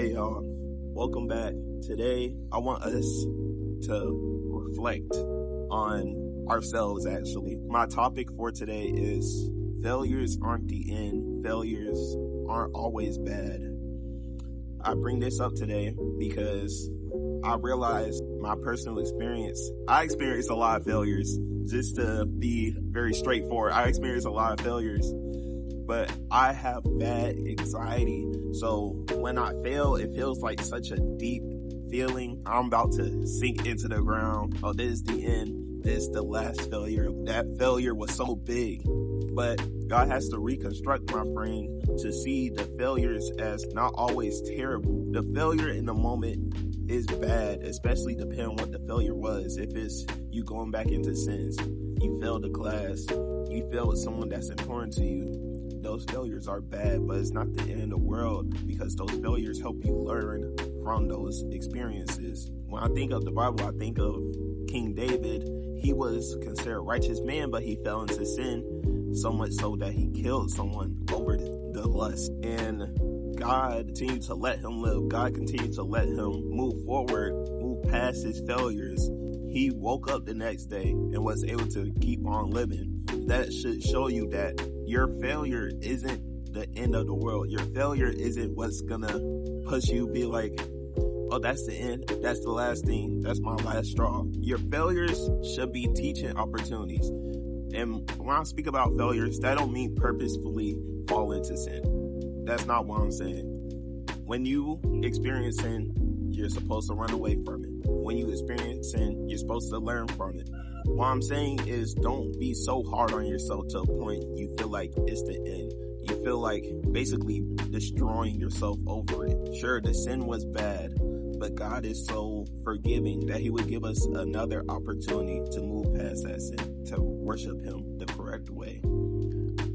Hey y'all, welcome back. Today I want us to reflect on ourselves actually. My topic for today is failures aren't the end. Failures aren't always bad. I bring this up today because I realized my personal experience. I experienced a lot of failures. Just to be very straightforward, I experienced a lot of failures. But I have bad anxiety. So when I fail, it feels like such a deep feeling. I'm about to sink into the ground. Oh, this is the end. This is the last failure. That failure was so big. But God has to reconstruct my brain to see the failures as not always terrible. The failure in the moment is bad, especially depending on what the failure was. If it's you going back into sins, you failed a class, you failed someone that's important to you, those failures are bad, but it's not the end of the world because those failures help you learn from those experiences. When I think of the Bible, I think of King David. He was considered a righteous man, but he fell into sin so much so that he killed someone over the lust. And God continued to let him live. God continued to let him move forward, move past his failures. He woke up the next day and was able to keep on living. That should show you that your failure isn't the end of the world. Your failure isn't what's gonna push you be like, oh, that's the end. That's the last thing. That's my last straw. Your failures should be teaching opportunities. And when I speak about failures, that don't mean purposefully fall into sin. That's not what I'm saying. When you experience sin, you're supposed to run away from it. When you experience sin, you're supposed to learn from it. What I'm saying is don't be so hard on yourself to a point you feel like it's the end. You feel like basically destroying yourself over it. Sure, the sin was bad, but God is so forgiving that he would give us another opportunity to move past that sin, to worship him the correct way.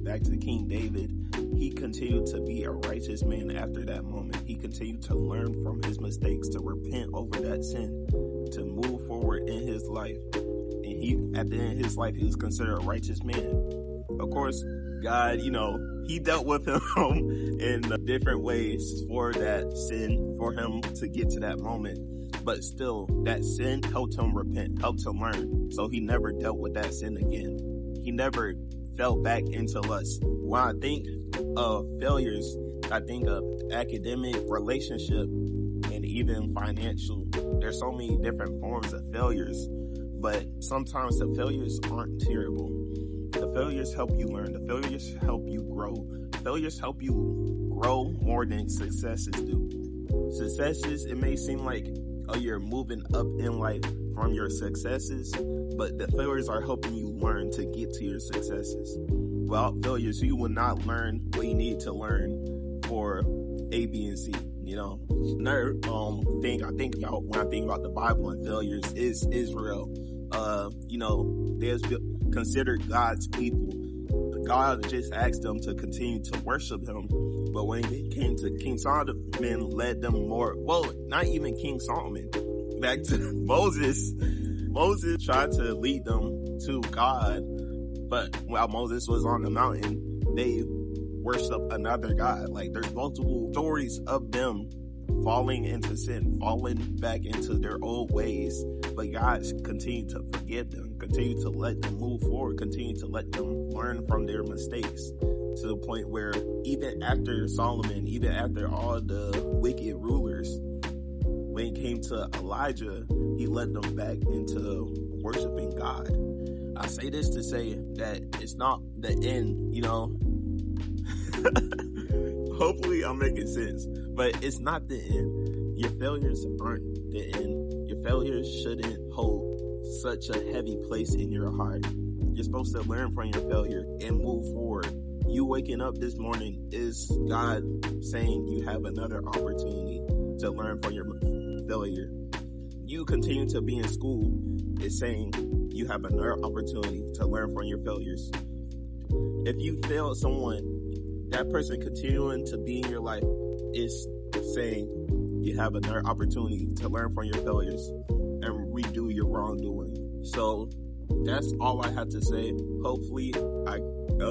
Back to King David, he continued to be a righteous man after that moment. He continued to learn from his mistakes, to repent over that sin, to move forward in his life. And he, at the end of his life, he was considered a righteous man. Of course, God, he dealt with him in different ways for that sin, for him to get to that moment. But still, that sin helped him repent, helped him learn. So he never dealt with that sin again. He never fell back into lust. When I think of failures, I think of academic, relationship, and even financial. There's so many different forms of failures, but sometimes the failures aren't terrible. The failures help you learn. The failures help you grow. Failures help you grow more than successes do. Successes, it may seem like, oh, you're moving up in life from your successes, but the failures are helping you learn to get to your successes. Without failures, you will not learn what you need to learn for A, B, and C. Another thing I think about when I think about the Bible and failures is Israel. They're considered God's people. God just asked them to continue to worship him. But when it came to King Solomon, led them more, not even King Solomon, back to Moses. Moses tried to lead them to God, but while Moses was on the mountain, they worshiped another God. Like, there's multiple stories of them falling into sin, falling back into their old ways, but God continued to forgive them, continued to let them move forward, continued to let them learn from their mistakes, to the point where even after Solomon, even after all the wicked rulers, when it came to Elijah, he led them back into worshiping God. I say this to say that it's not the end, Hopefully I'm making sense, but it's not the end. Your failures aren't the end. Your failures shouldn't hold such a heavy place in your heart. You're supposed to learn from your failure and move forward. You waking up this morning is God saying you have another opportunity to learn from your failure. You continue to be in school is saying you have another opportunity to learn from your failures. If you failed someone, that person continuing to be in your life is saying you have another opportunity to learn from your failures and redo your wrongdoing. So that's all I had to say. Hopefully I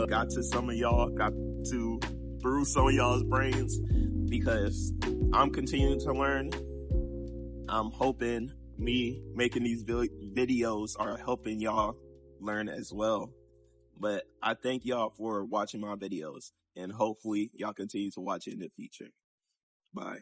got to some of y'all, got to bruise some of y'all's brains, because I'm continuing to learn. I'm hoping me making these videos are helping y'all learn as well. But I thank y'all for watching my videos, and hopefully y'all continue to watch it in the future. Bye.